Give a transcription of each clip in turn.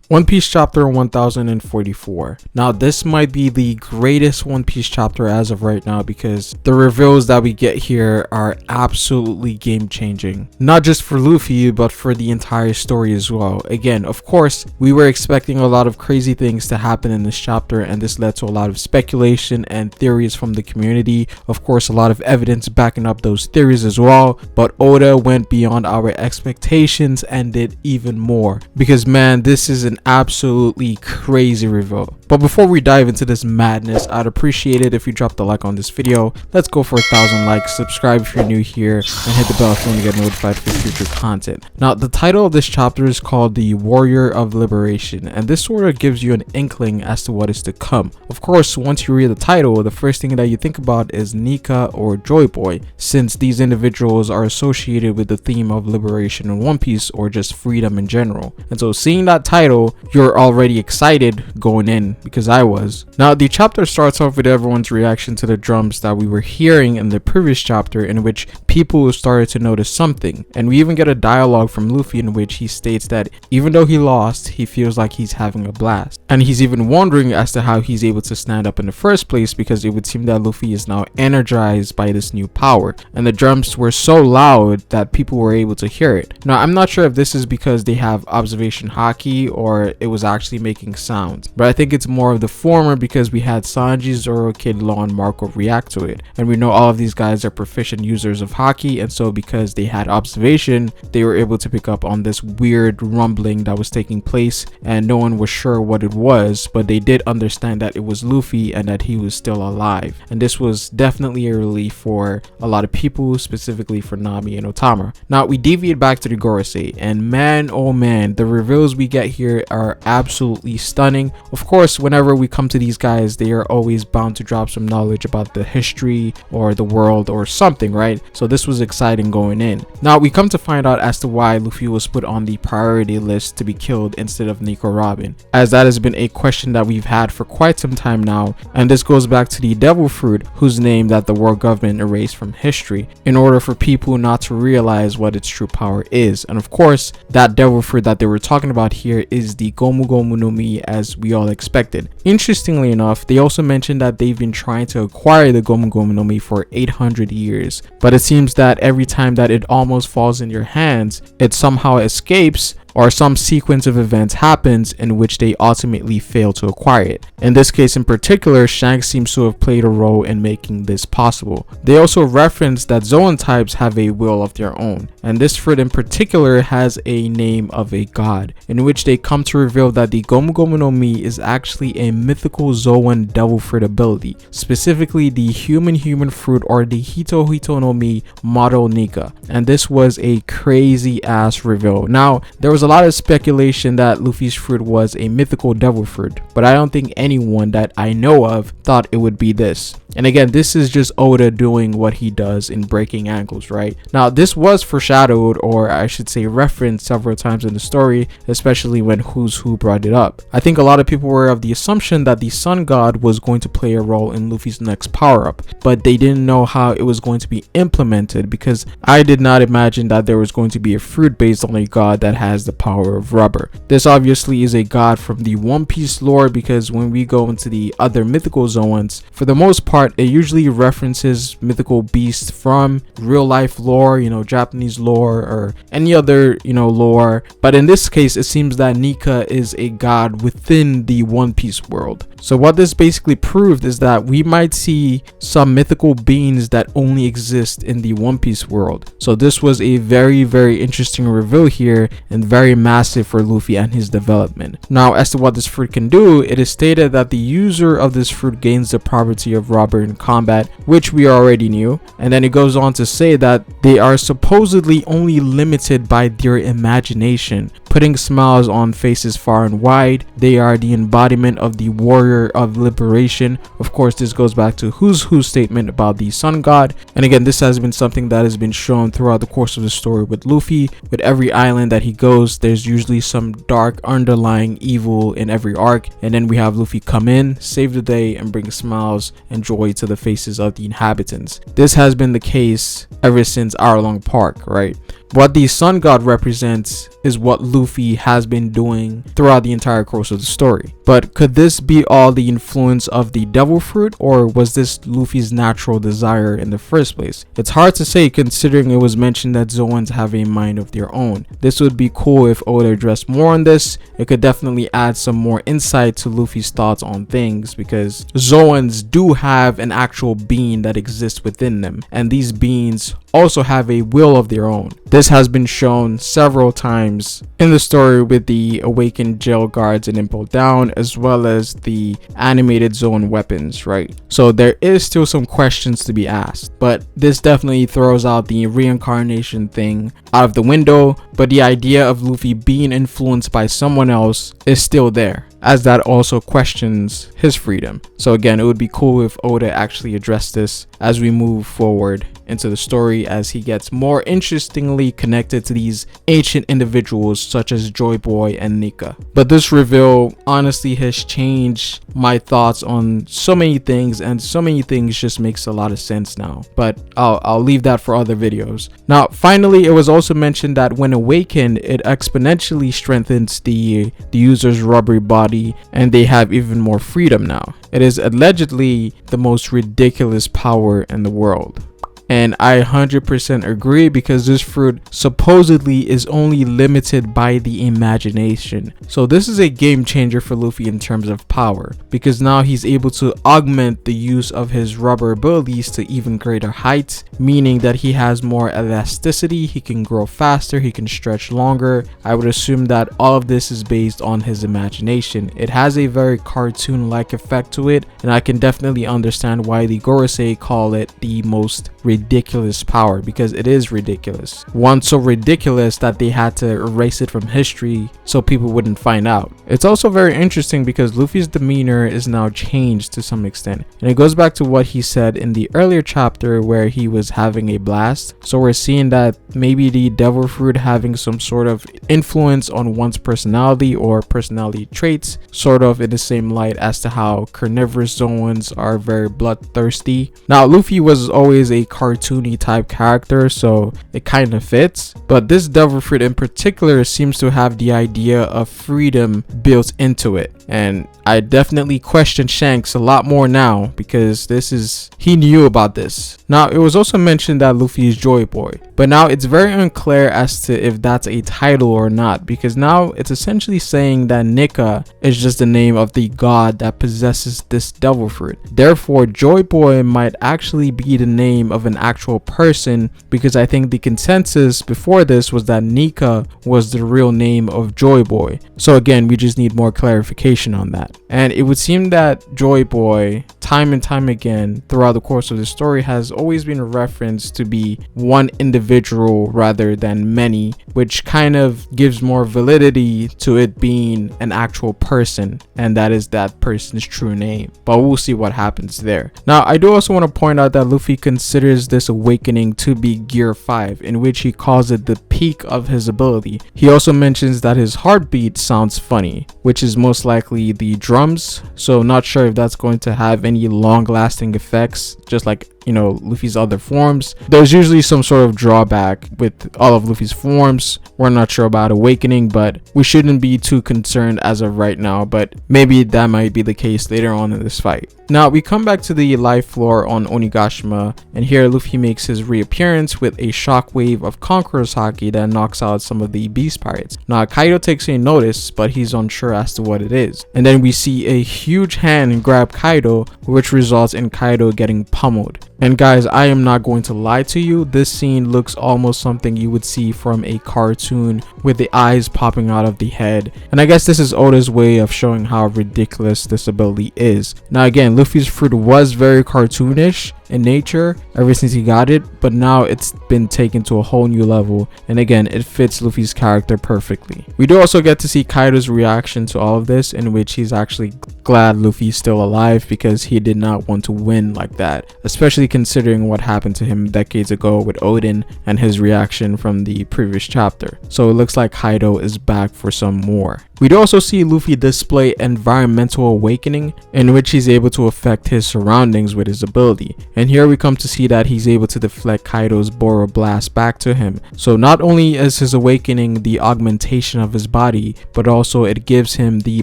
One Piece chapter 1044. Now this might be the greatest One Piece chapter as of right now because the reveals that we get here are absolutely game changing. Not just for Luffy, but for the entire story as well. Again, of course, we were expecting a lot of crazy things to happen in this chapter, and this led to a lot of speculation and theories from the community. Of course, a lot of evidence backing up those theories as well, but Oda went beyond our expectations and did even more because man, this is an absolutely crazy reveal. But before we dive into this madness, I'd appreciate it if you dropped a like on this video. Let's go for 1,000 likes. Subscribe if you're new here and hit the bell if you want to get notified for future content. Now the title of this chapter is called The Warrior of Liberation, and this sort of gives you an inkling as to what is to come. Of course, once you read the title, the first thing that you think about is Nika or Joy Boy, since these individuals are associated with the theme of liberation in One Piece or just freedom in general. And so seeing that title, you're already excited going in, because I was. Now the chapter starts off with everyone's reaction to the drums that we were hearing in the previous chapter, in which people started to notice something, and we even get a dialogue from Luffy in which he states that even though he lost, he feels like he's having a blast, and he's even wondering as to how he's able to stand up in the first place, because it would seem that Luffy is now energized by this new power, and the drums were so loud that people were able to hear it. Now I'm not sure if this is because they have observation haki or it was actually making sounds, but I think it's more of the former because we had Sanji, Zoro, Kid Law, and Marco react to it, and we know all of these guys are proficient users of haki, and so because they had observation, they were able to pick up on this weird rumbling that was taking place, and no one was sure what it was, but they did understand that it was Luffy and that he was still alive, and this was definitely a relief for a lot of people, specifically for Nami and Otama. Now we deviate back to the Gorosei, and man oh man, the reveals we get here are absolutely stunning. Of course, whenever we come to these guys, they are always bound to drop some knowledge about the history or the world or something, right? So this was exciting going in. Now we come to find out as to why Luffy was put on the priority list to be killed instead of Nico Robin, as that has been a question that we've had for quite some time now, and this goes back to the devil fruit, whose name that the world government erased from history in order for people not to realize what its true power is. And of course, that devil fruit that they were talking about here is the Gomu Gomu no Mi, as we all expected. Interestingly enough, they also mentioned that they've been trying to acquire the Gomu Gomu no Mi for 800 years, but it seems that every time that it almost falls in your hands, it somehow escapes, or some sequence of events happens in which they ultimately fail to acquire it. In this case in particular, Shanks seems to have played a role in making this possible. They also reference that Zoan types have a will of their own, and this fruit in particular has a name of a god, in which they come to reveal that the Gomu Gomu no Mi is actually a mythical Zoan devil fruit ability, specifically the human fruit, or the Hito Hito no Mi model Nika, and this was a crazy ass reveal. Now there was a lot of speculation that Luffy's fruit was a mythical devil fruit, but I don't think anyone that I know of thought it would be this. And again, this is just Oda doing what he does in breaking ankles, right? Now this was foreshadowed, or I should say referenced several times in the story, especially when Who's Who brought it up. I think a lot of people were of the assumption that the sun god was going to play a role in Luffy's next power-up, but they didn't know how it was going to be implemented, because I did not imagine that there was going to be a fruit based on a god that has the power of rubber. This obviously is a god from the One Piece lore, because when we go into the other mythical Zoans, for the most part it usually references mythical beasts from real life lore, you know, Japanese lore or any other, you know, lore, but in this case it seems that Nika is a god within the One Piece world. So what this basically proved is that we might see some mythical beings that only exist in the One Piece world. So this was a very interesting reveal here, and very massive for Luffy and his development. Now as to what this fruit can do, it is stated that the user of this fruit gains the property of rubber in combat, which we already knew, and then it goes on to say that they are supposedly only limited by their imagination, putting smiles on faces far and wide. They are the embodiment of the warrior of liberation. Of course, this goes back to Who's Who's statement about the sun god, and again, this has been something that has been shown throughout the course of the story with Luffy. With every island that he goes, there's usually some dark underlying evil in every arc, and then we have Luffy come in, save the day, and bring smiles and joy to the faces of the inhabitants. This has been the case ever since Our Long Park, right? What the sun god represents is what Luffy has been doing throughout the entire course of the story. But could this be all the influence of the devil fruit, or was this Luffy's natural desire in the first place? It's hard to say considering it was mentioned that Zoans have a mind of their own. This would be cool if Oda addressed more on this. It could definitely add some more insight to Luffy's thoughts on things, because Zoans do have an actual being that exists within them, and these beings also have a will of their own. This has been shown several times in the story with the awakened jail guards in Impel Down, as well as the animated Zoan weapons, right? So there is still some questions to be asked, but this definitely throws out the reincarnation thing out of the window, but the idea of Luffy being influenced by someone else is still there, as that also questions his freedom. So again, it would be cool if Oda actually addressed this as we move forward into the story, as he gets more interestingly connected to these ancient individuals such as Joy Boy and Nika. But this reveal honestly has changed my thoughts on so many things, and so many things just makes a lot of sense now, but I'll leave that for other videos. Now finally, it was also mentioned that when awakened, it exponentially strengthens the user's rubbery body, and they have even more freedom now. It is allegedly the most ridiculous power in the world. And I 100% agree, because this fruit supposedly is only limited by the imagination. So this is a game changer for Luffy in terms of power, because now he's able to augment the use of his rubber abilities to even greater heights, meaning that he has more elasticity, he can grow faster, he can stretch longer. I would assume that all of this is based on his imagination. It has a very cartoon-like effect to it, and I can definitely understand why the Gorosei call it the most ridiculous power, because it is ridiculous. One so ridiculous that they had to erase it from history so people wouldn't find out. It's also very interesting because Luffy's demeanor is now changed to some extent, and it goes back to what he said in the earlier chapter where he was having a blast. So we're seeing that maybe the devil fruit having some sort of influence on one's personality or personality traits, sort of in the same light as to how carnivorous Zoans are very bloodthirsty. Now Luffy was always a cartoony type character, so it kind of fits, but this devil fruit in particular seems to have the idea of freedom built into it, and I definitely question Shanks a lot more now, because he knew about this. Now it was also mentioned that Luffy is Joy Boy, but now it's very unclear as to if that's a title or not, because now it's essentially saying that Nika is just the name of the god that possesses this devil fruit. Therefore Joy Boy might actually be the name of an actual person, because I think the consensus before this was that Nika was the real name of Joy Boy. So again, we just need more clarification on that. And it would seem that Joy Boy, time and time again throughout the course of the story, has always been referenced to be one individual rather than many, which kind of gives more validity to it being an actual person, and that is that person's true name. But we'll see what happens there. Now I do also want to point out that Luffy considers this awakening to be Gear 5, in which he calls it the peak of his ability. He also mentions that his heartbeat sounds funny, which is most likely the drums, so not sure if that's going to have any long-lasting effects, just like Luffy's other forms. There's usually some sort of drawback with all of Luffy's forms. We're not sure about awakening, but we shouldn't be too concerned as of right now, but maybe that might be the case later on in this fight. Now we come back to the life floor on Onigashima, and here Luffy makes his reappearance with a shockwave of Conqueror's Haki that knocks out some of the beast pirates. Now Kaido takes a notice, but he's unsure as to what it is, and then we see a huge hand grab Kaido, which results in Kaido getting pummeled. And guys, I am not going to lie to you, this scene looks almost something you would see from a cartoon with the eyes popping out of the head, and I guess this is Oda's way of showing how ridiculous this ability is. Now again, Luffy's fruit was very cartoonish in nature ever since he got it, but now it's been taken to a whole new level, and again it fits Luffy's character perfectly. We do also get to see Kaido's reaction to all of this, in which he's actually glad Luffy's still alive, because he did not want to win like that, especially considering what happened to him decades ago with Odin and his reaction from the previous chapter. So it looks like Kaido is back for some more. We do also see Luffy display environmental awakening, in which he's able to affect his surroundings with his ability. And here we come to see that he's able to deflect Kaido's Boro Blast back to him. So not only is his awakening the augmentation of his body, but also it gives him the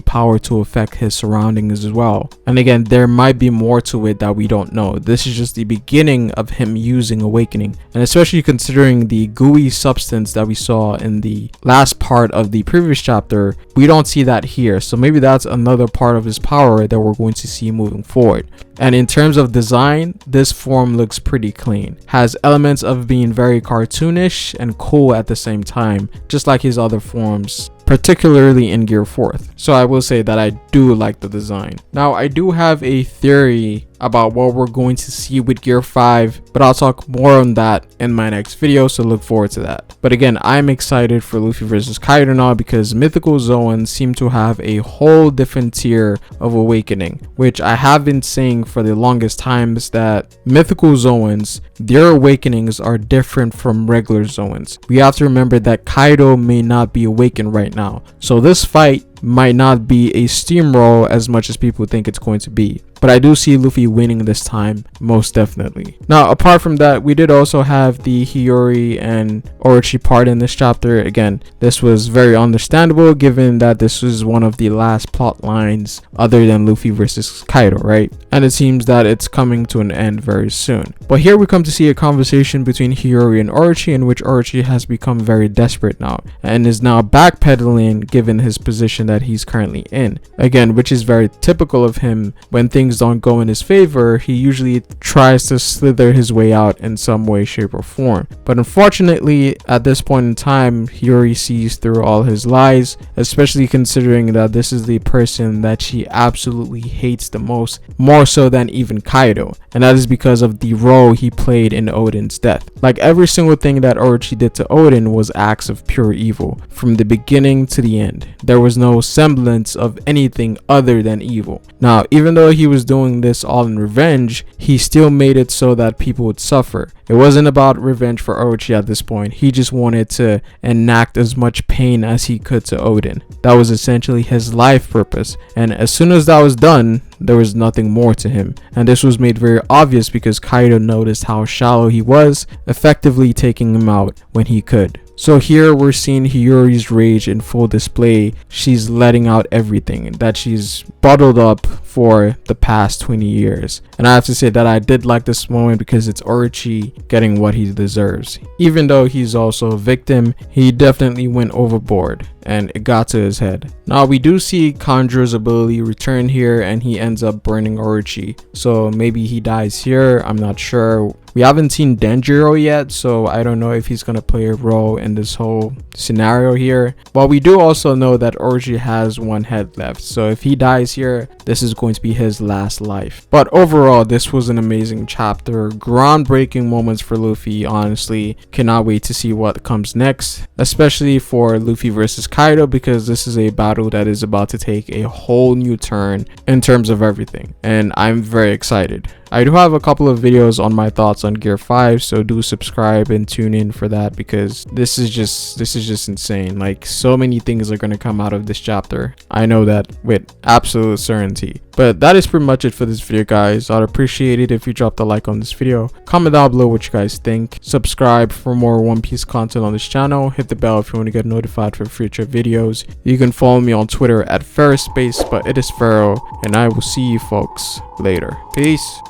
power to affect his surroundings as well. And again, there might be more to it that we don't know. This is just the beginning of him using awakening, and especially considering the gooey substance that we saw in the last part of the previous chapter, we don't see that here. So maybe that's another part of his power that we're going to see moving forward. And in terms of design, this form looks pretty clean, has elements of being very cartoonish and cool at the same time, just like his other forms, particularly in Gear 4th. So I will say that I do like the design. Now I do have a theory about what we're going to see with Gear 5, but I'll talk more on that in my next video, so look forward to that. But again, I'm excited for Luffy versus Kaido now, because mythical Zoans seem to have a whole different tier of awakening, which I have been saying for the longest times that mythical Zoans, their awakenings are different from regular Zoans. We have to remember that Kaido may not be awakened right now, so this fight might not be a steamroll as much as people think it's going to be. But I do see Luffy winning this time, most definitely. Now, apart from that, we did also have the Hiyori and Orochi part in this chapter. Again, this was very understandable given that this was one of the last plot lines other than Luffy versus Kaido, right? And it seems that it's coming to an end very soon. But here we come to see a conversation between Hiyori and Orochi, in which Orochi has become very desperate now and is now backpedaling given his position that he's currently in. Again, which is very typical of him. When things don't go in his favor, he usually tries to slither his way out in some way, shape, or form. But unfortunately, at this point in time, Hiyori sees through all his lies, especially considering that this is the person that she absolutely hates the most, more so than even Kaido. And that is because of the role he played in Oden's death. Like, every single thing that Orochi did to Oden was acts of pure evil, from the beginning to the end. There was no semblance of anything other than evil. Now, even though he was doing this all in revenge, he still made it so that people would suffer. It wasn't about revenge for Orochi at this point. He just wanted to enact as much pain as he could to Oden. That was essentially his life purpose. And as soon as that was done, there was nothing more to him. And this was made very obvious because Kaido noticed how shallow he was, effectively taking him out when he could. So here we're seeing Hiyori's rage in full display. She's letting out everything that she's bottled up for the past 20 years. And I have to say that I did like this moment because it's Orochi getting what he deserves. Even though he's also a victim, he definitely went overboard and it got to his head. Now we do see Kanjuro's ability return here, and he ends up burning Orochi. So maybe he dies here, I'm not sure. We haven't seen Denjiro yet, so I don't know if he's going to play a role in this whole scenario here. But we do also know that Orochi has one head left, so if he dies here, this is going to be his last life. But overall, this was an amazing chapter. Groundbreaking moments for Luffy, honestly. Cannot wait to see what comes next, especially for Luffy versus Kaido, because this is a battle that is about to take a whole new turn in terms of everything, and I'm very excited. I do have a couple of videos on my thoughts on Gear 5, so do subscribe and tune in for that, because this is just insane. Like, so many things are going to come out of this chapter. I know that with absolute certainty. But that is pretty much it for this video, guys. I'd appreciate it if you dropped a like on this video. Comment down below what you guys think. Subscribe for more One Piece content on this channel. Hit the bell if you want to get notified for future videos. You can follow me on Twitter at FerroSpace, but it is Ferro, and I will see you folks later. Peace.